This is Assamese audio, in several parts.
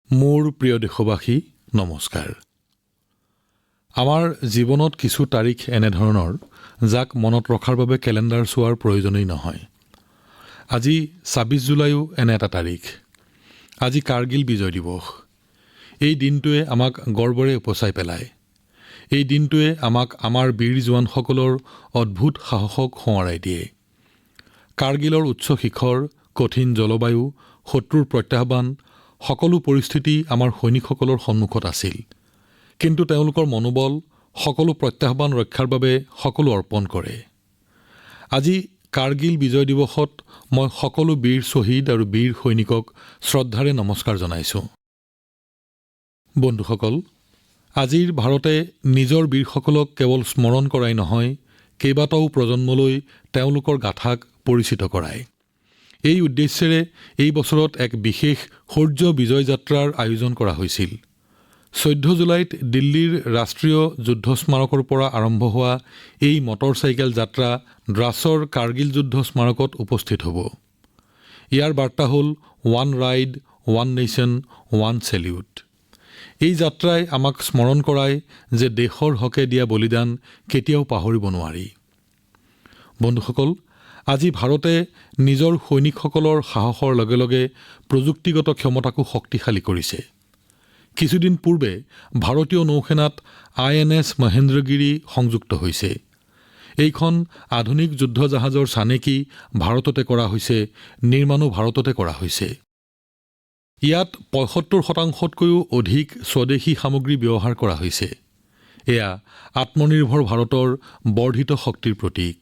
মোৰ প্ৰিয় দেশবাসী নমস্কাৰ। আমাৰ জীৱনত কিছু তাৰিখ এনেধৰণৰ যাক মনত ৰখাৰ বাবে কেলেণ্ডাৰ চোৱাৰ প্ৰয়োজনেই নহয়। আজি ২৬ জুলাইও এনে এটা তাৰিখ। আজি কাৰ্গিল বিজয় দিৱস। এই দিনটোৱে আমাক গৰ্বৰে উপচাই পেলায়। এই দিনটোৱে আমাক আমাৰ বীৰ জোৱানসকলৰ অদ্ভুত সাহসক সোঁৱৰাই দিয়ে। কাৰ্গিলৰ উচ্চ শিখৰ, কঠিন জলবায়ু, শত্ৰুৰ প্ৰত্যাহ্বান সকলো পৰিস্থিতি আমাৰ সৈনিকসকলৰ সন্মুখত আছিল। কিন্তু তেওঁলোকৰ মনোবল সকলো প্ৰত্যাহ্বান ৰক্ষাৰ বাবে সকলো অৰ্পণ কৰে। আজি কাৰ্গিল বিজয় দিৱসত মই সকলো বীৰ শ্বহীদ আৰু বীৰ সৈনিকক শ্ৰদ্ধাৰে নমস্কাৰ জনাইছো। বন্ধুসকল, আজিৰ ভাৰতে নিজৰ বীৰসকলক কেৱল স্মৰণ কৰাই নহয়, কেইবাটাও প্ৰজন্মলৈ তেওঁলোকৰ গাথাক পৰিচিত কৰায়। এই উদ্দেশ্যেৰে এই বছৰত এক বিশেষ শৌৰ্য বিজয় যাত্ৰাৰ আয়োজন কৰা হৈছিল। ১৪ জুলাইত দিল্লীৰ ৰাষ্ট্ৰীয় যুদ্ধ স্মাৰকৰ পৰা আৰম্ভ হোৱা এই মটৰচাইকেল যাত্ৰা দ্ৰাছৰ কাৰ্গিল যুদ্ধ স্মাৰকত উপস্থিত হ'ব। ইয়াৰ বাৰ্তা হ'ল one ride, one nation, one salute. এই যাত্ৰাই আমাক স্মৰণ কৰায় যে দেশৰ হকে দিয়া বলিদান কেতিয়াও পাহৰিব নোৱাৰি। বন্ধুসকল, আজি ভাৰতে নিজৰ সৈনিকসকলৰ সাহসৰ লগে লগে প্ৰযুক্তিগত ক্ষমতাকো শক্তিশালী কৰিছে। কিছুদিন পূৰ্বে ভাৰতীয় নৌসেনাত INS মহেন্দ্ৰগিৰি সংযুক্ত হৈছে। এইখন আধুনিক যুদ্ধ জাহাজৰ চানেকি ভাৰততে কৰা হৈছে, নিৰ্মাণো ভাৰততে কৰা হৈছে। ইয়াত ৭৫%তকৈও অধিক স্বদেশী সামগ্ৰী ব্যৱহাৰ কৰা হৈছে। এয়া আত্মনিৰ্ভৰ ভাৰতৰ বৰ্ধিত শক্তিৰ প্ৰতীক।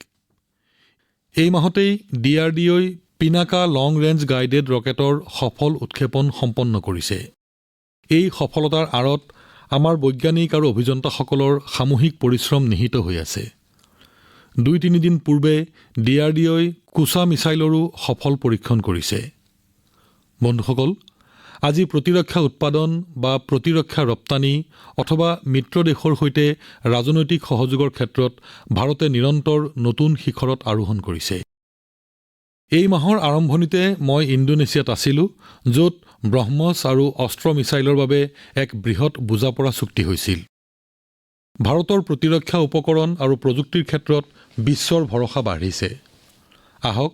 এই মাহতেই DRDOই পিনাকা লং ৰেঞ্জ গাইডেড ৰকেটৰ সফল উৎক্ষেপণ সম্পন্ন কৰিছে। এই সফলতাৰ আঁৰত আমাৰ বৈজ্ঞানিক আৰু অভিযন্তাসকলৰ সামূহিক পৰিশ্ৰম নিহিত হৈ আছে। ২-৩ দিন পূৰ্বে DRDOই কুছা মিছাইলৰো সফল পৰীক্ষণ কৰিছে। বন্ধুসকল, আজি প্ৰতিৰক্ষা উৎপাদন বা প্ৰতিৰক্ষা ৰপ্তানি অথবা মিত্ৰ দেশৰ সৈতে ৰাজনৈতিক সহযোগৰ ক্ষেত্ৰত ভাৰতে নিৰন্তৰ নতুন শিখৰত আৰোহণ কৰিছে। এই মাহৰ আৰম্ভণিতে মই ইণ্ডোনেছিয়াত আছিলোঁ, য'ত ব্ৰহ্মছ আৰু অস্ত্ৰ মিছাইলৰ বাবে এক বৃহৎ বুজাপৰা চুক্তি হৈছিল। ভাৰতৰ প্ৰতিৰক্ষা উপকৰণ আৰু প্ৰযুক্তিৰ ক্ষেত্ৰত বিশ্বৰ ভৰসা বাঢ়িছে। আহক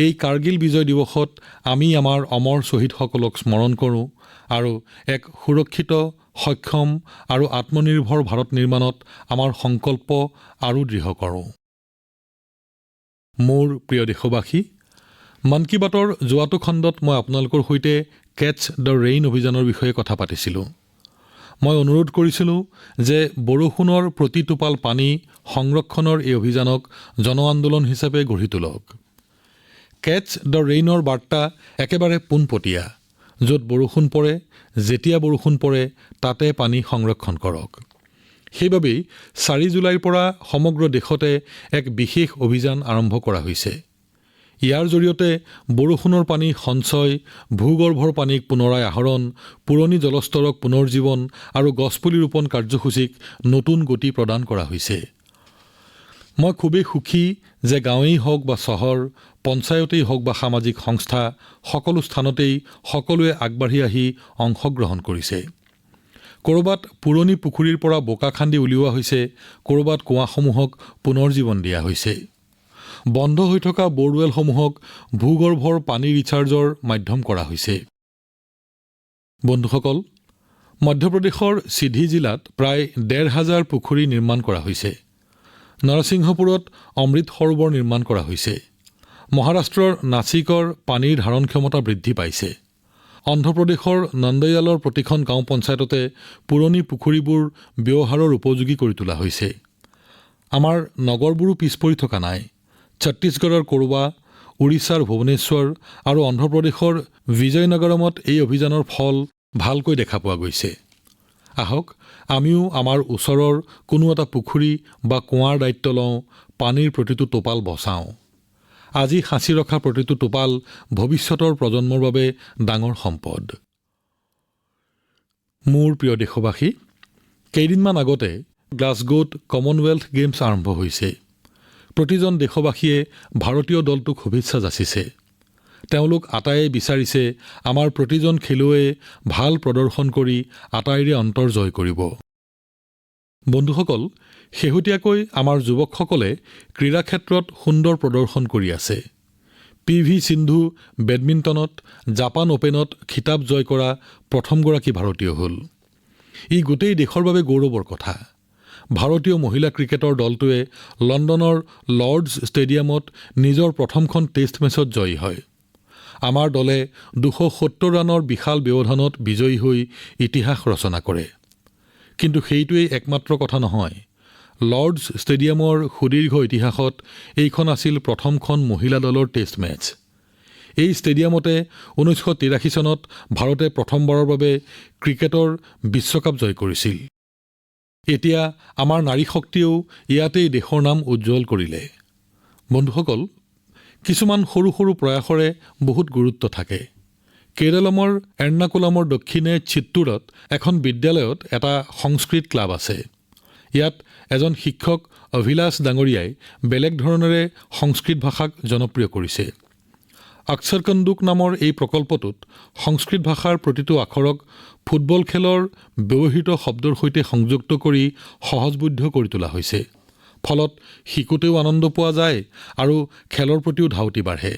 এই কাৰ্গিল বিজয় দিৱসত আমি আমাৰ অমৰ শ্বহীদসকলক স্মৰণ কৰোঁ আৰু এক সুৰক্ষিত, সক্ষম আৰু আত্মনিৰ্ভৰ ভাৰত নিৰ্মাণত আমাৰ সংকল্প আৰু দৃঢ় কৰোঁ। মোৰ প্ৰিয় দেশবাসী, মন কী বাতৰ যোৱাটো খণ্ডত মই আপোনালোকৰ সৈতে কেটছ দ্য ৰেইন অভিযানৰ বিষয়ে কথা পাতিছিলোঁ। মই অনুৰোধ কৰিছিলোঁ যে বৰষুণৰ প্ৰতি টোপাল পানী সংৰক্ষণৰ এই অভিযানক জন আন্দোলন হিচাপে গঢ়ি তোলক। কেটছ দ্য ৰেইনৰ বাৰ্তা একেবাৰে পোনপটীয়া। য'ত বৰষুণ পৰে, যেতিয়া বৰষুণ পৰে, তাতে পানী সংৰক্ষণ কৰক। সেইবাবেই ৪ জুলাইৰ পৰা সমগ্ৰ দেশতে এক বিশেষ অভিযান আৰম্ভ কৰা হৈছে। ইয়াৰ জৰিয়তে বৰষুণৰ পানী সঞ্চয়, ভূগৰ্ভৰ পানীক পুনৰাই আহৰণ, পুৰণি জলস্তৰক পুনৰ্জীৱন আৰু গছপুলি ৰোপণ কাৰ্যসূচীক নতুন গতি প্ৰদান কৰা হৈছে। মই খুবেই সুখী যে গাঁৱেই হওক বা চহৰ, পঞ্চায়তেই হওক বা সামাজিক সংস্থা, সকলো স্থানতেই সকলোৱে আগবাঢ়ি আহি অংশগ্ৰহণ কৰিছে। ক'ৰবাত পুৰণি পুখুৰীৰ পৰা বোকা খান্দি উলিওৱা হৈছে, ক'ৰবাত কুঁৱাসমূহক পুনৰ্জীৱন দিয়া হৈছে। বন্ধ হৈ থকা বৰৱেলসমূহক ভূগৰ্ভৰ পানী ৰিচাৰ্জৰ মাধ্যম কৰা হৈছে। বন্ধুসকল, মধ্যপ্ৰদেশৰ সিধি জিলাত প্ৰায় ১৫০০ পুখুৰী নিৰ্মাণ কৰা হৈছে। নৰসিংহপুৰত অমৃত সৰোবৰ নিৰ্মাণ কৰা হৈছে। মহাৰাষ্ট্ৰৰ নাছিকৰ পানীৰ ধাৰণ ক্ষমতা বৃদ্ধি পাইছে। অন্ধ্ৰপ্ৰদেশৰ নন্দেয়ালৰ প্ৰতিখন গাঁও পঞ্চায়ততে পুৰণি পুখুৰীবোৰ ব্যৱহাৰৰ উপযোগী কৰি তোলা হৈছে। আমাৰ নগৰবোৰো পিছ পৰি থকা নাই। ছত্তীশগড়ৰ কোৰবা, উৰিষ্যাৰ ভুৱনেশ্বৰ আৰু অন্ধ্ৰপ্ৰদেশৰ বিজয়নগৰমত এই অভিযানৰ ফল ভালকৈ দেখা পোৱা গৈছে। আহক আমিও আমাৰ ওচৰৰ কোনো এটা পুখুৰী বা কুঁৱাৰ দায়িত্ব লওঁ, পানীৰ প্ৰতিটো টোপাল বচাওঁ। আজি সাঁচি ৰখা প্ৰতিটো টোপাল ভৱিষ্যতৰ প্ৰজন্মৰ বাবে ডাঙৰ সম্পদ। মোৰ প্ৰিয় দেশবাসী, কেইদিনমান আগতে গ্লাছগোত কমনৱেলথ গেমছ আৰম্ভ হৈছে। প্ৰতিজন দেশবাসীয়ে ভাৰতীয় দলটোক শুভেচ্ছা যাচিছে। তেওঁলোক আটাইয়ে বিচাৰিছে আমাৰ প্ৰতিজন খেলুৱৈয়ে ভাল প্ৰদৰ্শন কৰি আটাইৰে অন্তৰ জয় কৰিব। বন্ধুসকল, শেহতীয়াকৈ আমাৰ যুৱকসকলে ক্ৰীড়া ক্ষেত্ৰত সুন্দৰ প্ৰদৰ্শন কৰি আছে। PV সিন্ধু বেডমিণ্টনত জাপান অপেনত খিতাপ জয় কৰা প্ৰথমগৰাকী ভাৰতীয় হ'ল। ই গোটেই দেশৰ বাবে গৌৰৱৰ কথা। ভাৰতীয় মহিলা ক্ৰিকেটৰ দলটোৱে লণ্ডনৰ লৰ্ডছ ষ্টেডিয়ামত নিজৰ প্ৰথমখন টেষ্ট মেচত জয়ী হয়। আমাৰ দলে 270 ৰানৰ বিশাল ব্যৱধানত বিজয়ী হৈ ইতিহাস ৰচনা কৰে। কিন্তু সেইটোৱেই একমাত্ৰ কথা নহয়। লৰ্ডছ ষ্টেডিয়ামৰ সুদীৰ্ঘ ইতিহাসত এইখন আছিল প্ৰথমখন মহিলা দলৰ টেষ্ট মেচ। এই ষ্টেডিয়ামতে 1983 চনত ভাৰতে প্ৰথমবাৰৰ বাবে ক্ৰিকেটৰ বিশ্বকাপ জয় কৰিছিল। এতিয়া আমাৰ নাৰী শক্তিয়েও ইয়াতেই দেশৰ নাম উজ্জ্বল কৰিলে। বন্ধুসকল, কিছুমান সৰু সৰু প্ৰয়াসৰে বহুত গুৰুত্ব থাকে। কেৰালামৰ এৰ্নাকুলামৰ দক্ষিণে চিত্তুৰত এখন বিদ্যালয়ত এটা সংস্কৃত ক্লাব আছে। ইয়াত এজন শিক্ষক অভিলাষ ডাঙৰীয়াই বেলেগ ধৰণেৰে সংস্কৃত ভাষাক জনপ্ৰিয় কৰিছে। অক্ষৰকন্দুক নামৰ এই প্ৰকল্পটোত সংস্কৃত ভাষাৰ প্ৰতিটো আখৰক ফুটবল খেলৰ ব্যৱহৃত শব্দৰ সৈতে সংযুক্ত কৰি সহজবোধ্য কৰি তোলা হৈছে। ফলত শিকোঁতেও আনন্দ পোৱা যায় আৰু খেলৰ প্ৰতিও ধাউতি বাঢ়ে।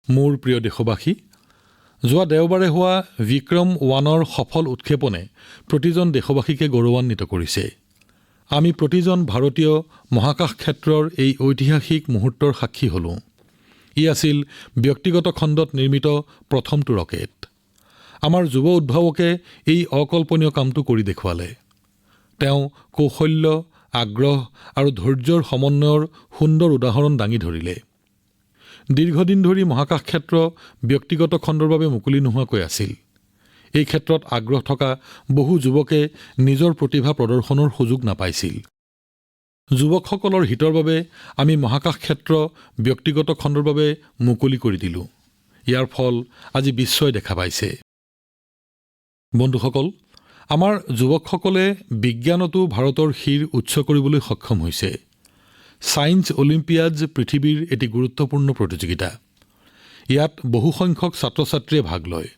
মোৰ প্ৰিয় দেশবাসী, যোৱা দেওবাৰে হোৱা বিক্ৰম-1ৰ সফল উৎক্ষেপণে প্ৰতিজন দেশবাসীকে গৌৰৱান্বিত কৰিছে। আমি প্ৰতিজন ভাৰতীয় মহাকাশ ক্ষেত্ৰৰ এই ঐতিহাসিক মুহূৰ্তৰ সাক্ষী হ'লোঁ। ই আছিল ব্যক্তিগত খণ্ডত নিৰ্মিত প্ৰথমটো ৰকেট। আমাৰ যুৱ উদ্ভাৱকে এই অকল্পনীয় কামটো কৰি দেখুৱালে। তেওঁ কৌশল্য, আগ্ৰহ আৰু ধৈৰ্যৰ সমন্বয়ৰ সুন্দৰ উদাহৰণ দাঙি ধৰিলে। দীৰ্ঘদিন ধৰি মহাকাশ ক্ষেত্ৰ ব্যক্তিগত খণ্ডৰ বাবে মুকলি নোহোৱাকৈ আছিল। এই ক্ষেত্ৰত আগ্ৰহ থকা বহু যুৱকে নিজৰ প্ৰতিভা প্ৰদৰ্শনৰ সুযোগ নাপাইছিল। যুৱকসকলৰ হিতৰ বাবে আমি মহাকাশ ক্ষেত্ৰ ব্যক্তিগত খণ্ডৰ বাবে মুকলি কৰি দিলোঁ। ইয়াৰ ফল আজি বিশ্বই দেখা পাইছে। বন্ধুসকল, আমাৰ যুৱকসকলে বিজ্ঞানতো ভাৰতৰ শিৰ উচ্চ কৰিবলৈ সক্ষম হৈছে। ছায়েন্স অলিম্পিয়াডছ পৃথিৱীৰ এটি গুৰুত্বপূৰ্ণ প্ৰতিযোগিতা। ইয়াত বহুসংখ্যক ছাত্ৰ-ছাত্ৰীয়ে ভাগ লয়।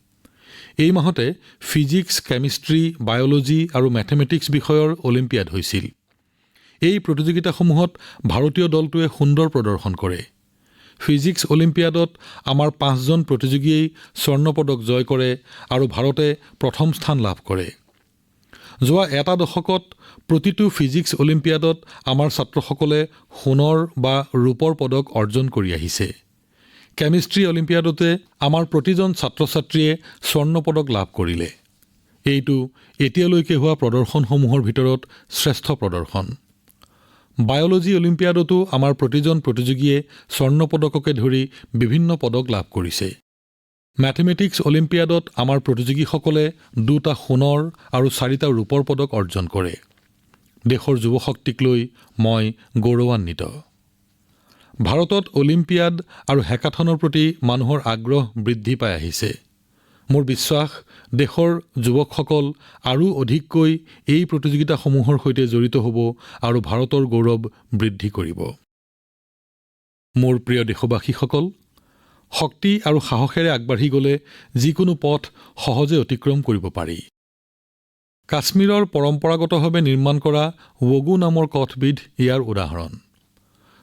এই মাহতে ফিজিক্স, কেমিষ্ট্ৰি, বায়'লজি আৰু মেথমেটিক্স বিষয়ৰ অলিম্পিয়াড হৈছিল। এই প্ৰতিযোগিতাসমূহত ভাৰতীয় দলটোৱে সুন্দৰ প্ৰদৰ্শন কৰে। ফিজিক্স অলিম্পিয়াডত আমাৰ 5জন প্ৰতিযোগীয়ে স্বৰ্ণ পদক জয় কৰে আৰু ভাৰতে প্ৰথম স্থান লাভ কৰে। যোৱা এটা দশকত প্ৰতিটো ফিজিক্স অলিম্পিয়াডত আমাৰ ছাত্ৰসকলে সোণৰ বা ৰূপৰ পদক অৰ্জন কৰি আহিছে। কেমিষ্ট্ৰি অলিম্পিয়াডতে আমাৰ প্ৰতিজন ছাত্ৰ-ছাত্ৰীয়ে স্বৰ্ণ পদক লাভ কৰিলে। এইটো এতিয়ালৈকে হোৱা প্ৰদৰ্শনসমূহৰ ভিতৰত শ্ৰেষ্ঠ প্ৰদৰ্শন। বায়'লজি অলিম্পিয়াডতো আমাৰ প্ৰতিজন প্ৰতিযোগীয়ে স্বৰ্ণ পদককে ধৰি বিভিন্ন পদক লাভ কৰিছে। মেথমেটিক্স অলিম্পিয়াডত আমাৰ প্ৰতিযোগীসকলে 2টা সোণৰ আৰু 4টা ৰূপৰ পদক অৰ্জন কৰে। দেশৰ যুৱশক্তিক লৈ মই গৌৰৱান্বিত। ভাৰতত অলিম্পিয়াড আৰু হেকাথনৰ প্ৰতি মানুহৰ আগ্ৰহ বৃদ্ধি পাই আহিছে। মোৰ বিশ্বাস, দেশৰ যুৱকসকল আৰু অধিককৈ এই প্ৰতিযোগিতাসমূহৰ সৈতে জড়িত হ'ব আৰু ভাৰতৰ গৌৰৱ বৃদ্ধি কৰিব। মোৰ প্ৰিয় দেশবাসীসকল, শক্তি আৰু সাহসেৰে আগবাঢ়ি গ'লে যিকোনো পথ সহজে অতিক্ৰম কৰিব পাৰি। কাশ্মীৰৰ পৰম্পৰাগতভাৱে নিৰ্মাণ কৰা ৱগু নামৰ কঠবিধ ইয়াৰ উদাহৰণ।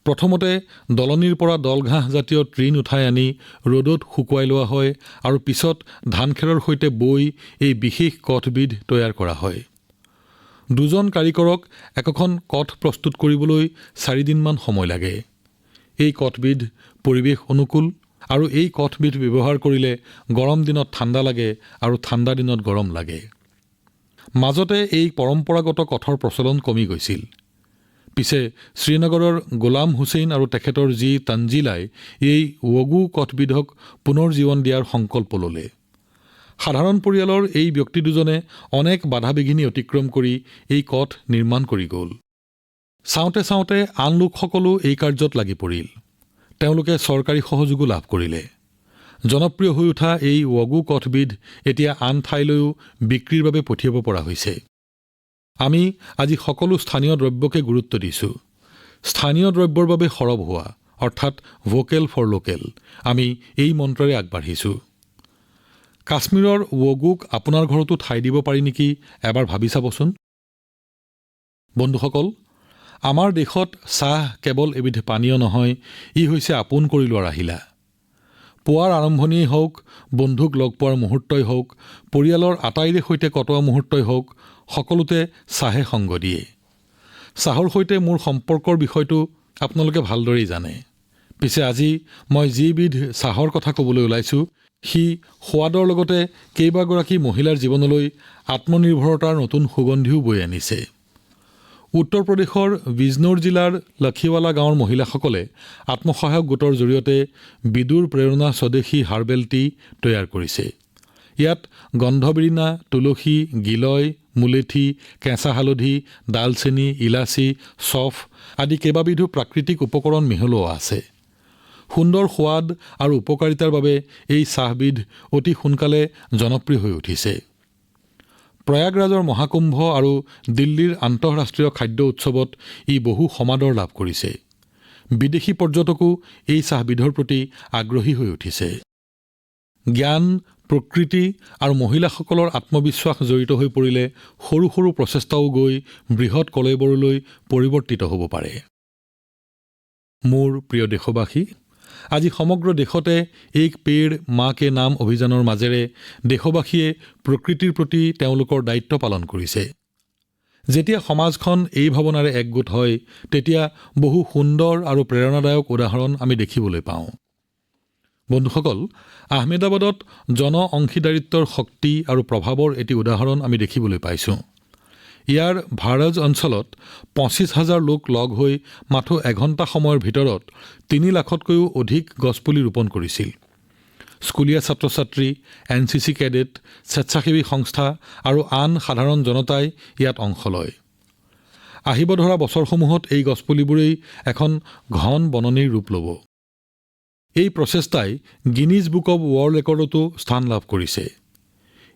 প্ৰথমতে দলনিৰ পৰা দলঘাঁহ জাতীয় তৃণ উঠাই আনি ৰ'দত শুকুৱাই লোৱা হয় আৰু পিছত ধানখেৰৰ সৈতে বৈ এই বিশেষ কঠবিধ তৈয়াৰ কৰা হয়। 2জন কাৰিকৰক একোখন কঠ প্ৰস্তুত কৰিবলৈ 4 দিনমান সময় লাগে। এই কঠবিধ পৰিৱেশ অনুকূল আৰু এই কঠবিধ ব্যৱহাৰ কৰিলে গৰম দিনত ঠাণ্ডা লাগে আৰু ঠাণ্ডা দিনত গৰম লাগে। মাজতে এই পৰম্পৰাগত কঠৰ প্ৰচলন কমি গৈছিল। পিছে শ্ৰীনগৰৰ গোলাম হুছেইন আৰু তেখেতৰ জি তানজিলাই এই ৱগু কঠবিধক পুনৰ জীৱন দিয়াৰ সংকল্প ল'লে। সাধাৰণ পৰিয়ালৰ এই ব্যক্তি দুজনে অনেক বাধা বিঘিনি অতিক্ৰম কৰি এই কঠ নিৰ্মাণ কৰি গ'ল। চাওঁতে চাওঁতে আন লোকসকলো এই কাৰ্যত লাগি পৰিল। তেওঁলোকে চৰকাৰী সহযোগো লাভ কৰিলে। জনপ্ৰিয় হৈ উঠা এই ৱগু কঠবিধ এতিয়া আন ঠাইলৈও বিক্ৰীৰ বাবে পঠিয়াব পৰা হৈছে। আমি আজি সকলো স্থানীয় দ্ৰব্যকে গুৰুত্ব দিছোঁ। স্থানীয় দ্ৰব্যৰ বাবে সৰব হোৱা অৰ্থাৎ ভোকেল ফৰ লোকেল আমি এই মন্ত্ৰৰে আগবাঢ়িছোঁ। কাশ্মীৰৰ ৱগোক আপোনাৰ ঘৰতো ঠাই দিব পাৰি নেকি এবাৰ ভাবি চাবচোন। বন্ধুসকল, আমাৰ দেশত চাহ কেৱল এবিধ পানীয় নহয়, ই হৈছে আপোন কৰি লোৱাৰ আহিলা। পুৱাৰ আৰম্ভণিয়েই হওক, বন্ধুক লগ পোৱাৰ মুহূৰ্তই হওক, পৰিয়ালৰ আটাইৰে সৈতে কটোৱা মুহূৰ্তই হওক, সকলোতে চাহে সংগ দিয়ে। চাহৰ সৈতে মোৰ সম্পৰ্কৰ বিষয়টো আপোনালোকে ভালদৰেই জানে। পিছে আজি মই যিবিধ চাহৰ কথা ক'বলৈ ওলাইছোঁ, সি সোৱাদৰ লগতে কেইবাগৰাকী মহিলাৰ জীৱনলৈ আত্মনিৰ্ভৰতাৰ নতুন সুগন্ধিও বৈ আনিছে। উত্তৰ প্ৰদেশৰ বিজনোৰ জিলাৰ লক্ষীৱালা গাঁৱৰ মহিলাসকলে আত্মসহায়ক গোটৰ জৰিয়তে বিদুৰ প্ৰেৰণা স্বদেশী হাৰ্বেল টি তৈয়াৰ কৰিছে। ইয়াত গন্ধবিৰিণা, তুলসী, গিলয়, মুলেঠি, কেঁচা হালধি, ডালচেনি, ইলাচি, চফ আদি কেইবাবিধো প্ৰাকৃতিক উপকৰণ মিহলোৱা আছে। সুন্দৰ সোৱাদ আৰু উপকাৰিতাৰ বাবে এই চাহবিধ অতি সোনকালে জনপ্ৰিয় হৈ উঠিছে। প্ৰয়াগৰাজৰ মহাকুম্ভ আৰু দিল্লীৰ আন্তঃৰাষ্ট্ৰীয় খাদ্য উৎসৱত ই বহু সমাদৰ লাভ কৰিছে। বিদেশী পৰ্যটকো এই চাহবিধৰ প্ৰতি আগ্ৰহী হৈ উঠিছে। জ্ঞান, প্ৰকৃতি আৰু মহিলাসকলৰ আত্মবিশ্বাস জড়িত হৈ পৰিলে সৰু সৰু প্ৰচেষ্টাও গৈ বৃহৎ কলেবৰলৈ পৰিৱৰ্তিত হ'ব পাৰে। মোৰ প্ৰিয় দেশবাসী, আজি সমগ্ৰ দেশতে এক পেড় মা কে নাম অভিযানৰ মাজেৰে দেশবাসীয়ে প্ৰকৃতিৰ প্ৰতি তেওঁলোকৰ দায়িত্ব পালন কৰিছে। যেতিয়া সমাজখন এই ভাৱনাৰে একগোট হয়, তেতিয়া বহু সুন্দৰ আৰু প্ৰেৰণাদায়ক উদাহৰণ আমি দেখিবলৈ পাওঁ। বন্ধুসকল, আহমেদাবাদত জন অংশীদাৰিত্বৰ শক্তি আৰু প্ৰভাৱৰ এটি উদাহৰণ আমি দেখিবলৈ পাইছোঁ। ইয়াৰ ভাৰজ অঞ্চলত ২৫,০০০ লোক লগ হৈ মাথো এঘণ্টা সময়ৰ ভিতৰত ৩ লাখতকৈও অধিক গছপুলি ৰোপণ কৰিছিল। স্কুলীয়া ছাত্ৰ-ছাত্ৰী, NCC কেডেট, স্বেচ্ছাসেৱী সংস্থা আৰু আন সাধাৰণ জনতাই ইয়াত অংশ লয়। আহিব ধৰা বছৰসমূহত এই গছপুলিবোৰেই এখন ঘন বননিৰ ৰূপ ল'ব। এই প্ৰচেষ্টাই গিনিজ বুক অৱ ৱৰ্ল্ড ৰেকৰ্ডতো স্থান লাভ কৰিছে।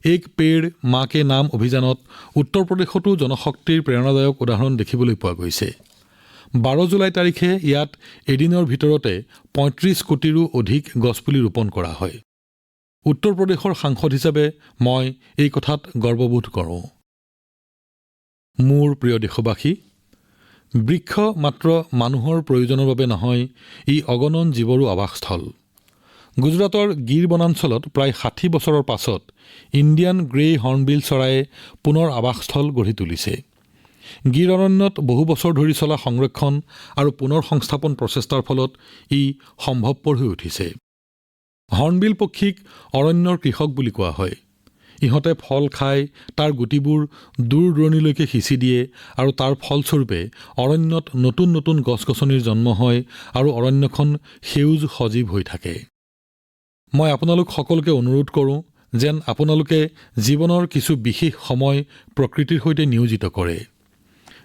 এক পেড় মা কে নাম অভিযানত উত্তৰ প্ৰদেশতো জনশক্তিৰ প্ৰেৰণাদায়ক উদাহৰণ দেখিবলৈ পোৱা গৈছে। ১২ জুলাই তাৰিখে ইয়াত এদিনৰ ভিতৰতে ৩৫ কোটিৰো অধিক গছপুলি ৰোপণ কৰা হয়। উত্তৰ প্ৰদেশৰ সাংসদ হিচাপে মই এই কথাত গৰ্ববোধ কৰোঁ। মোৰ প্ৰিয় দেশবাসী, বৃক্ষ মাত্ৰ মানুহৰ প্ৰয়োজনৰ বাবে নহয়, ই অগণন জীৱৰো আৱাসস্থল। গুজৰাটৰ গিৰ বনাঞ্চলত প্ৰায় ৬০ বছৰৰ পাছত ইণ্ডিয়ান গ্ৰে হৰ্ণবিল চৰায়ে পুনৰ আৱাসস্থল গঢ়ি তুলিছে। গিৰ অৰণ্যত বহু বছৰ ধৰি চলা সংৰক্ষণ আৰু পুনৰ সংস্থাপন প্ৰচেষ্টাৰ ফলত ই সম্ভৱপৰ হৈ উঠিছে। হৰ্ণবিল পক্ষীক অৰণ্যৰ কৃষক বুলি কোৱা হয়। ইহঁতে ফল খাই তাৰ গুটিবোৰ দূৰ দূৰণিলৈকে সিঁচি দিয়ে আৰু তাৰ ফলস্বৰূপে অৰণ্যত নতুন নতুন গছ-গছনিৰ জন্ম হয় আৰু অৰণ্যখন সেউজ সজীৱ হৈ থাকে। মই আপোনালোক সকলোকে অনুৰোধ কৰোঁ যেন আপোনালোকে জীৱনৰ কিছু বিশেষ সময় প্ৰকৃতিৰ সৈতে নিয়োজিত কৰে।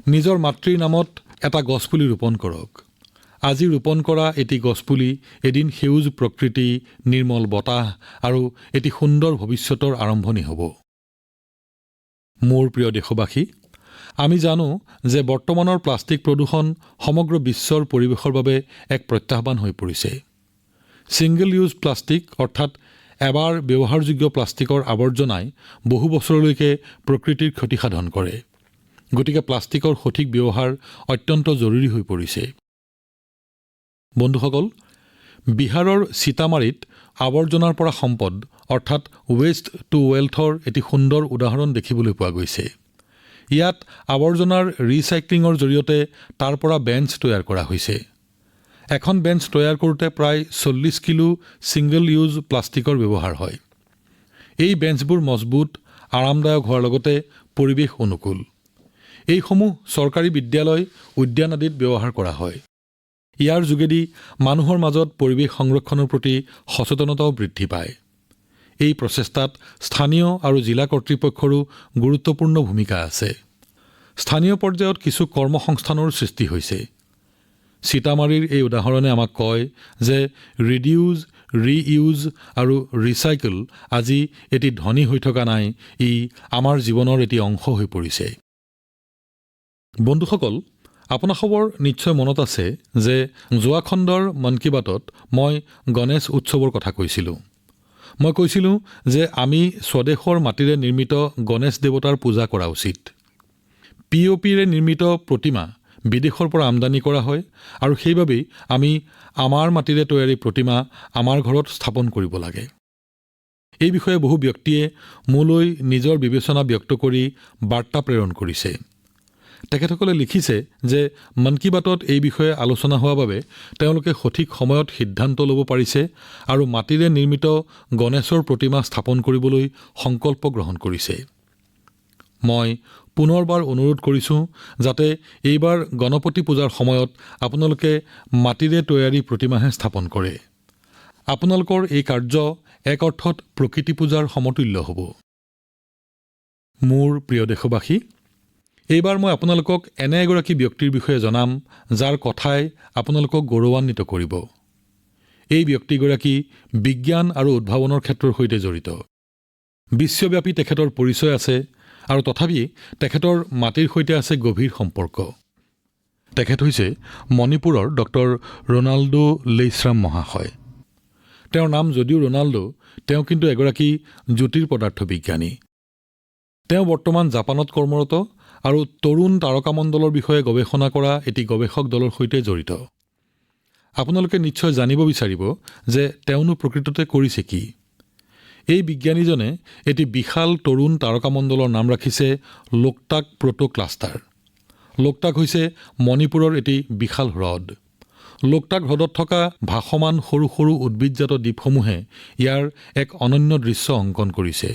নিজৰ মাতৃৰ নামত এটা গছপুলি ৰোপণ কৰক। আজি ৰোপণ কৰা এটি গছপুলি এদিন সেউজ প্ৰকৃতি, নিৰ্মল বতাহ আৰু এটি সুন্দৰ ভৱিষ্যতৰ আৰম্ভণি হ'ব। মোৰ প্ৰিয় দেশবাসী, আমি জানো যে বৰ্তমানৰ প্লাষ্টিক প্ৰদূষণ সমগ্ৰ বিশ্বৰ পৰিৱেশৰ বাবে এক প্ৰত্যাহ্বান হৈ পৰিছে। ছিংগল ইউজ প্লাষ্টিক অৰ্থাৎ এবাৰ ব্যৱহাৰযোগ্য প্লাষ্টিকৰ আৱৰ্জনাই বহু বছৰলৈকে প্ৰকৃতিৰ ক্ষতিসাধন কৰে। গতিকে প্লাষ্টিকৰ সঠিক ব্যৱহাৰ অত্যন্ত জৰুৰী হৈ পৰিছে। বন্ধুসকল, বিহাৰৰ সীতামাৰীত আৱৰ্জনাৰ পৰা সম্পদ অৰ্থাৎ ৱেষ্ট টু ৱেল্থৰ এটি সুন্দৰ উদাহৰণ দেখিবলৈ পোৱা গৈছে। ইয়াত আৱৰ্জনাৰ ৰিচাইক্লিঙৰ জৰিয়তে তাৰ পৰা বেঞ্চ তৈয়াৰ কৰা হৈছে। এখন বেঞ্চ তৈয়াৰ কৰোঁতে প্ৰায় ৪০ কিলো ছিংগল ইউজ প্লাষ্টিকৰ ব্যৱহাৰ হয়। এই বেঞ্চবোৰ মজবুত, আৰামদায়ক হোৱাৰ লগতে পৰিৱেশ অনুকূল। এইসমূহ চৰকাৰী বিদ্যালয়, উদ্যান আদিত ব্যৱহাৰ কৰা হয়। ইয়াৰ যোগেদি মানুহৰ মাজত পৰিৱেশ সংৰক্ষণৰ প্ৰতি সচেতনতাও বৃদ্ধি পায়। এই প্ৰচেষ্টাত স্থানীয় আৰু জিলা কৰ্তৃপক্ষৰো গুৰুত্বপূৰ্ণ ভূমিকা আছে। স্থানীয় পৰ্যায়ত কিছু কৰ্মসংস্থানৰ সৃষ্টি হৈছে। সীতামাৰীৰ এই উদাহৰণে আমাক কয় যে ৰিডিউজ, ৰিইউজ আৰু ৰিচাইকেল আজি এটি ধ্বনি হৈ থকা নাই, ই আমাৰ জীৱনৰ এটি অংশ হৈ পৰিছে। বন্ধুসকল, আপোনাসৱৰ নিশ্চয় মনত আছে যে যোৱা খণ্ডৰ মন কী বাতত মই গণেশ উৎসৱৰ কথা কৈছিলোঁ। মই কৈছিলোঁ যে আমি স্বদেশৰ মাটিৰে নিৰ্মিত গণেশ দেৱতাৰ পূজা কৰা উচিত। POPৰে নিৰ্মিত প্ৰতিমা বিদেশৰ পৰা আমদানি কৰা হয় আৰু সেইবাবেই আমি আমাৰ মাটিৰে তৈয়াৰী প্ৰতিমা আমাৰ ঘৰত স্থাপন কৰিব লাগে। এই বিষয়ে বহু ব্যক্তিয়ে মোলৈ নিজৰ বিবেচনা ব্যক্ত কৰি বাৰ্তা প্ৰেৰণ কৰিছে। তেখেতসকলে লিখিছে যে মন কী বাতত এই বিষয়ে আলোচনা হোৱাৰ বাবে তেওঁলোকে সঠিক সময়ত সিদ্ধান্ত ল'ব পাৰিছে আৰু মাটিৰে নিৰ্মিত গণেশৰ প্ৰতিমা স্থাপন কৰিবলৈ সংকল্প গ্ৰহণ কৰিছে। মই পুনৰবাৰ অনুৰোধ কৰিছোঁ যাতে এইবাৰ গণপতি পূজাৰ সময়ত আপোনালোকে মাটিৰে তৈয়াৰী প্ৰতিমাহে স্থাপন কৰে। আপোনালোকৰ এই কাৰ্য এক অৰ্থত প্ৰকৃতি পূজাৰ সমতুল্য হ'ব। মোৰ প্ৰিয় দেশবাসী, এইবাৰ মই আপোনালোকক এনে এগৰাকী ব্যক্তিৰ বিষয়ে জনাম যাৰ কথাই আপোনালোকক গৌৰৱান্বিত কৰিব। এই ব্যক্তিগৰাকী বিজ্ঞান আৰু উদ্ভাৱনৰ ক্ষেত্ৰৰ সৈতে জড়িত। বিশ্বব্যাপী তেখেতৰ পৰিচয় আছে আৰু তথাপি তেখেতৰ মাটিৰ সৈতে আছে গভীৰ সম্পৰ্ক। তেখেত হৈছে মণিপুৰৰ ডক্টৰ ৰণাল্ডো লেইশ্ৰাম মহাশয়। তেওঁৰ নাম যদিও ৰণাল্ডো, তেওঁ কিন্তু এগৰাকী জ্যোতিৰ্পদাৰ্থ বিজ্ঞানী। তেওঁ বৰ্তমান জাপানত কৰ্মৰত আৰু তৰুণ তাৰকামণ্ডলৰ বিষয়ে গৱেষণা কৰা এটি গৱেষক দলৰ সৈতে জড়িত। আপোনালোকে নিশ্চয় জানিব বিচাৰিব যে তেওঁনো প্ৰকৃততে কৰিছে কি। এই বিজ্ঞানীজনে এটি বিশাল তৰুণ তাৰকামণ্ডলৰ নাম ৰাখিছে লোকটাক প্ৰটো ক্লাষ্টাৰ। লোকটাক হৈছে মণিপুৰৰ এটি বিশাল হ্ৰদ। লোকটাক হ্ৰদত থকা ভাসমান সৰু সৰু উদ্ভিদজাত দ্বীপসমূহে ইয়াৰ এক অনন্য দৃশ্য অংকন কৰিছে।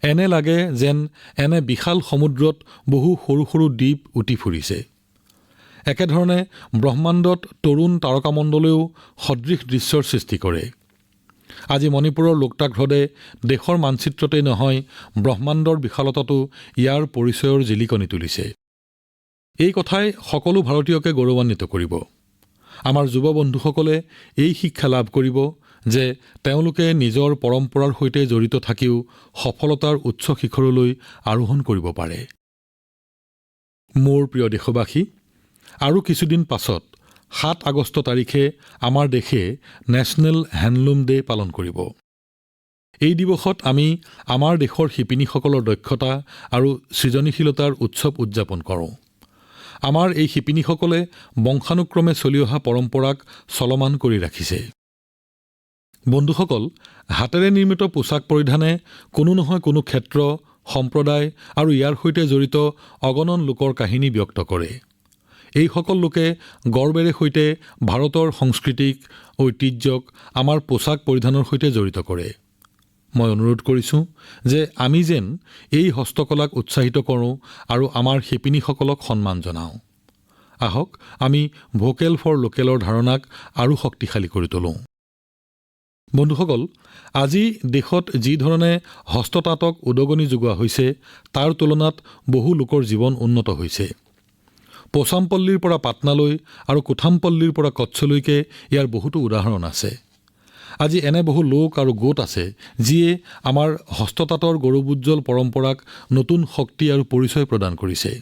এনে লাগে যেন এনে বিশাল সমুদ্ৰত বহু সৰু সৰু দ্বীপ উটি ফুৰিছে। একেধৰণে ব্ৰহ্মাণ্ডত তৰুণ তাৰকামণ্ডলেও সদৃশ দৃশ্যৰ সৃষ্টি কৰে। আজি মণিপুৰৰ লোকটাক হ্ৰদে দেশৰ মানচিত্ৰতেই নহয়, ব্ৰহ্মাণ্ডৰ বিশালতাতো ইয়াৰ পৰিচয়ৰ জিলিকনি তুলিছে। এই কথাই সকলো ভাৰতীয়কে গৌৰৱান্বিত কৰিব। আমাৰ যুৱ বন্ধুসকলে এই শিক্ষা লাভ কৰিব যে তেওঁলোকে নিজৰ পৰম্পৰাৰ সৈতে জড়িত থাকিও সফলতাৰ উচ্চ শিখৰলৈ আৰোহণ কৰিব পাৰে। মোৰ প্ৰিয় দেশবাসী, আৰু কিছুদিন পাছত ৭ আগষ্ট তাৰিখে আমাৰ দেশে নেশ্যনেল হেণ্ডলুম ডে পালন কৰিব। এই দিৱসত আমি আমাৰ দেশৰ শিপিনীসকলৰ দক্ষতা আৰু সৃজনীশীলতাৰ উৎসৱ উদযাপন কৰোঁ। আমাৰ এই শিপিনীসকলে বংশানুক্ৰমে চলি অহা পৰম্পৰাক চলমান কৰি ৰাখিছে। বন্ধুসকল, হাতেৰে নিৰ্মিত পোছাক পৰিধানে কোনো নহয় কোনো ক্ষেত্ৰ, সম্প্ৰদায় আৰু ইয়াৰ সৈতে জড়িত অগণন লোকৰ কাহিনী ব্যক্ত কৰে। এইসকল লোকে গৰ্বেৰে সৈতে ভাৰতৰ সংস্কৃতিক, ঐতিহ্যক আমাৰ পোছাক পৰিধানৰ সৈতে জড়িত কৰে। মই অনুৰোধ কৰিছোঁ যে আমি যেন এই হস্তকলাক উৎসাহিত কৰোঁ আৰু আমাৰ শিপিনীসকলক সন্মান জনাওঁ। আহক আমি ভোকেল ফৰ লোকেলৰ ধাৰণাক আৰু শক্তিশালী কৰি তোলোঁ। বন্ধুসকল, আজি দেশত যি ধৰণে হস্ততাঁতক উদগনি যোগোৱা হৈছে তাৰ তুলনাত বহু লোকৰ জীৱন উন্নত হৈছে। পোচামপল্লীৰ পৰা পাটনালৈ আৰু কোঠামপল্লীৰ পৰা কচ্ছলৈকে ইয়াৰ বহুতো উদাহৰণ আছে। আজি এনে বহু লোক আৰু গোট আছে যিয়ে আমাৰ হস্ততাঁতৰ গৌৰৱোজ্জ্বল পৰম্পৰাক নতুন শক্তি আৰু পৰিচয় প্ৰদান কৰিছে।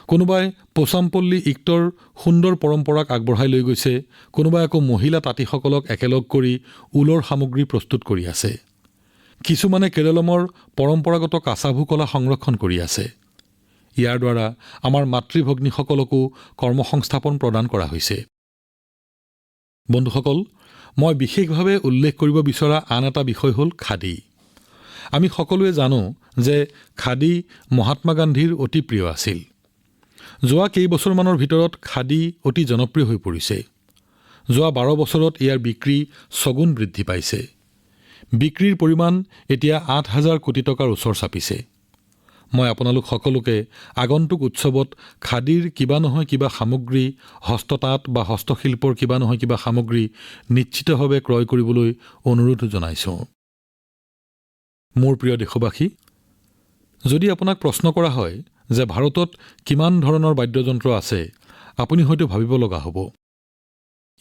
কোনোবাই পোচামপল্লী ইক্টৰ সুন্দৰ পৰম্পৰাক আগবঢ়াই লৈ গৈছে, কোনোবাই আকৌ মহিলা তাঁতীসকলক একেলগ কৰি ঊলৰ সামগ্ৰী প্ৰস্তুত কৰি আছে। কিছুমানে কেৰলমৰ পৰম্পৰাগত কাছাভু কলা সংৰক্ষণ কৰি আছে। ইয়াৰ দ্বাৰা আমাৰ মাতৃভগ্নীসকলকো কৰ্মসংস্থাপন প্ৰদান কৰা হৈছে। বন্ধুসকল, মই বিশেষভাৱে উল্লেখ কৰিব বিচৰা আন এটা বিষয় হ'ল খাদী। আমি সকলোৱে জানো যে খাদী মহাত্মা গান্ধীৰ অতি প্ৰিয় আছিল। যোৱা কেইবছৰমানৰ ভিতৰত খাদী অতি জনপ্ৰিয় হৈ পৰিছে। যোৱা 12 বছৰত ইয়াৰ বিক্ৰী ছগুণ বৃদ্ধি পাইছে। বিক্ৰীৰ পৰিমাণ এতিয়া 8,000 কোটি টকাৰ ওচৰ চাপিছে। মই আপোনালোক সকলোকে আগন্তুক উৎসৱত খাদীৰ কিবা নহয় কিবা সামগ্ৰী, হস্ততাঁত বা হস্তশিল্পৰ কিবা নহয় কিবা সামগ্ৰী নিশ্চিতভাৱে ক্ৰয় কৰিবলৈ অনুৰোধ জনাইছোঁ। মোৰ প্ৰিয় দেশবাসী, যদি আপোনাক প্ৰশ্ন কৰা হয় যে ভাৰতত কিমান ধৰণৰ বাদ্যযন্ত্ৰ আছে, আপুনি হয়তো ভাবিব লগা হ'ব।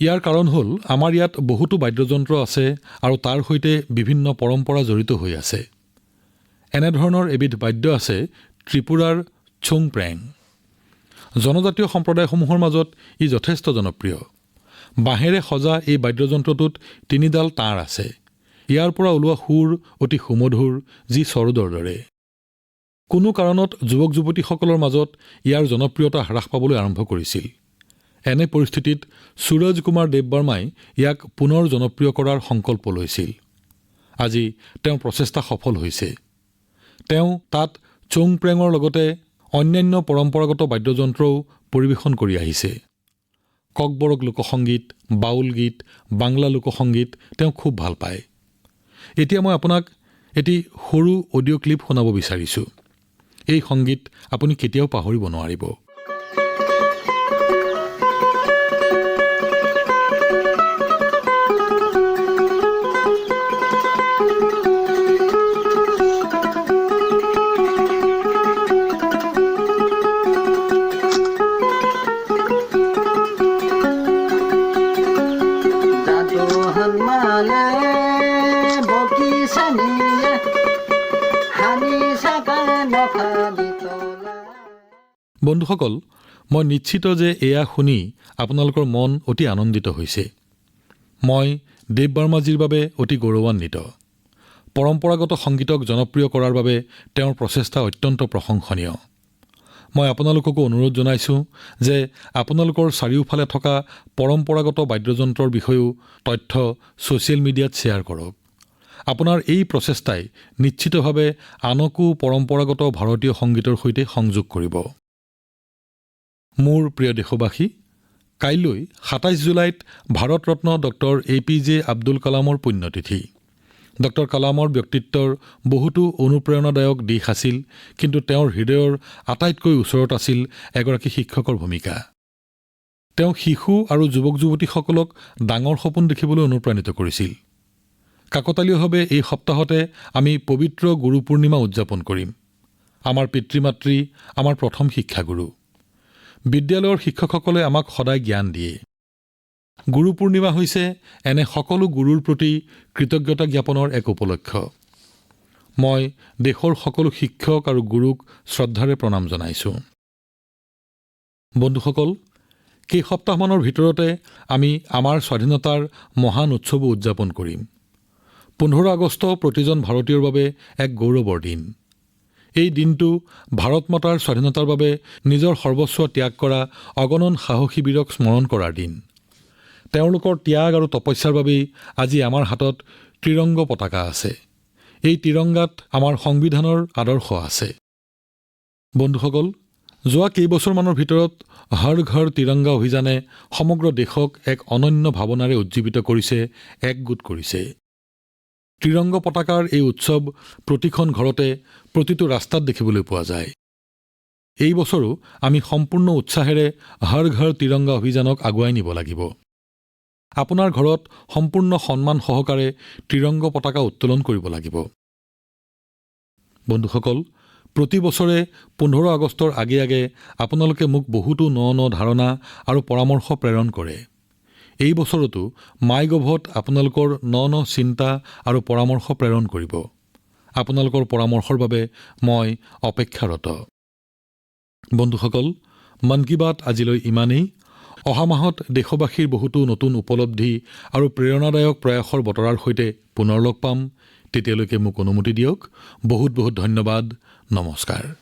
ইয়াৰ কাৰণ হ'ল আমাৰ ইয়াত বহুতো বাদ্যযন্ত্ৰ আছে আৰু তাৰ সৈতে বিভিন্ন পৰম্পৰা জড়িত হৈ আছে। এনেধৰণৰ এবিধ বাদ্য আছে ত্ৰিপুৰাৰ চুংপ্ৰেং। জনজাতীয় সম্প্ৰদায়সমূহৰ মাজত ই যথেষ্ট জনপ্ৰিয়। বাঁহেৰে সজা এই বাদ্যযন্ত্ৰটোত 3ডাল তাঁৰ আছে। ইয়াৰ পৰা ওলোৱা সুৰ অতি সুমধুৰ, যি সৰোদৰ দৰে। কোনো কাৰণত যুৱক-যুৱতীসকলৰ মাজত ইয়াৰ জনপ্ৰিয়তা হ্ৰাস পাবলৈ আৰম্ভ কৰিছিল। এনে পৰিস্থিতিত সুৰজ কুমাৰ দেৱবৰ্মাই ইয়াক পুনৰ জনপ্ৰিয় কৰাৰ সংকল্প লৈছিল। আজি তেওঁৰ প্ৰচেষ্টা সফল হৈছে। তেওঁ তাত চোংপ্ৰেঙৰ লগতে অন্যান্য পৰম্পৰাগত বাদ্যযন্ত্ৰও পৰিৱেশন কৰি আহিছে। ককবৰক লোকসংগীত, বাউল গীত, বাংলা লোকসংগীত তেওঁ খুব ভাল পায়। এতিয়া মই আপোনাক এটি সৰু অডিঅ' ক্লিপ শুনাব বিচাৰিছোঁ। এই সংগীত আপুনি কেতিয়াও পাহৰিব নোৱাৰিব। বন্ধুসকল, মই নিশ্চিত যে এয়া শুনি আপোনালোকৰ মন অতি আনন্দিত হৈছে। মই দেৱবৰ্মাজীৰ বাবে অতি গৌৰৱান্বিত। পৰম্পৰাগত সংগীতক জনপ্ৰিয় কৰাৰ বাবে তেওঁৰ প্ৰচেষ্টা অত্যন্ত প্ৰশংসনীয়। মই আপোনালোককো অনুৰোধ জনাইছোঁ যে আপোনালোকৰ চাৰিওফালে থকা পৰম্পৰাগত বাদ্যযন্ত্ৰৰ বিষয়েও তথ্য ছ'চিয়েল মিডিয়াত শ্বেয়াৰ কৰক। আপোনাৰ এই প্ৰচেষ্টাই নিশ্চিতভাৱে আনকো পৰম্পৰাগত ভাৰতীয় সংগীতৰ সৈতে সংযোগ কৰিব। মোৰ প্ৰিয় দেশবাসী, কাইলৈ ২৭ জুলাইত ভাৰত ৰত্ন ডক্টৰ APJ আব্দুল কালামৰ পুণ্যতিথি। ডক্টৰ কালামৰ ব্যক্তিত্বৰ বহুতো অনুপ্ৰেৰণাদায়ক দিশ আছিল, কিন্তু তেওঁৰ হৃদয়ৰ আটাইতকৈ ওচৰত আছিল এগৰাকী শিক্ষকৰ ভূমিকা। তেওঁ শিশু আৰু যুৱক-যুৱতীসকলক ডাঙৰ সপোন দেখিবলৈ অনুপ্ৰাণিত কৰিছিল। কাকতালীয়ভাৱে এই সপ্তাহতে আমি পবিত্ৰ গুৰু পূৰ্ণিমা উদযাপন কৰিম। আমাৰ পিতৃ-মাতৃ আমাৰ প্ৰথম শিক্ষাগুৰু। বিদ্যালয়ৰ শিক্ষকসকলে আমাক সদায় জ্ঞান দিয়ে। গুৰু পূৰ্ণিমা হৈছে এনে সকলো গুৰুৰ প্ৰতি কৃতজ্ঞতা জ্ঞাপনৰ এক উপলক্ষ। মই দেশৰ সকলো শিক্ষক আৰু গুৰুক শ্ৰদ্ধাৰে প্ৰণাম জনাইছোঁ। বন্ধুসকল, কেইসপ্তাহমানৰ ভিতৰতে আমি আমাৰ স্বাধীনতাৰ মহান উৎসৱো উদযাপন কৰিম। 15 আগষ্ট প্ৰতিজন ভাৰতীয়ৰ বাবে এক গৌৰৱৰ দিন। এই দিনটো ভাৰত মাতাৰ স্বাধীনতাৰ বাবে নিজৰ সৰ্বস্ব ত্যাগ কৰা অগণন সাহসী বীৰক স্মৰণ কৰাৰ দিন। তেওঁলোকৰ ত্যাগ আৰু তপস্যাৰ বাবেই আজি আমাৰ হাতত ত্ৰিৰংগ পতাকা আছে। এই ত্ৰিৰংগাত আমাৰ সংবিধানৰ আদৰ্শ আছে। বন্ধুসকল, যোৱা কেইবছৰমানৰ ভিতৰত হৰ ঘৰ ত্ৰিৰংগা অভিযানে সমগ্ৰ দেশক এক অনন্য ভাৱনাৰে উজ্জীৱিত কৰিছে, একগোট কৰিছে। ত্ৰিৰংগ পতাকাৰ এই উৎসৱ প্ৰতিখন ঘৰতে, প্ৰতিটো ৰাস্তাত দেখিবলৈ পোৱা যায়। এই বছৰো আমি সম্পূৰ্ণ উৎসাহেৰে হৰ ঘৰ ত্ৰিৰংগা অভিযানক আগুৱাই নিব লাগিব। আপোনাৰ ঘৰত সম্পূৰ্ণ সন্মান সহকাৰে ত্ৰিৰংগ পতাকা উত্তোলন কৰিব লাগিব। বন্ধুসকল, প্ৰতি বছৰে 15 আগষ্টৰ আগে আগে আপোনালোকে মোক বহুতো ন ধাৰণা আৰু পৰামৰ্শ প্ৰেৰণ কৰে। এই বছৰতো মাইগভত আপোনালোকৰ ন চিন্তা আৰু পৰামৰ্শ প্ৰেৰণ কৰিব। আপোনালোকৰ পৰামৰ্শৰ বাবে মই অপেক্ষাৰত। বন্ধুসকল, মন কী বাত আজিলৈ ইমানেই। অহা মাহত দেশবাসীৰ বহুতো নতুন উপলব্ধি আৰু প্ৰেৰণাদায়ক প্ৰয়াসৰ বতৰাৰ সৈতে পুনৰ লগ পাম। তেতিয়ালৈকে মোক অনুমতি দিয়ক। বহুত বহুত ধন্যবাদ। নমস্কাৰ।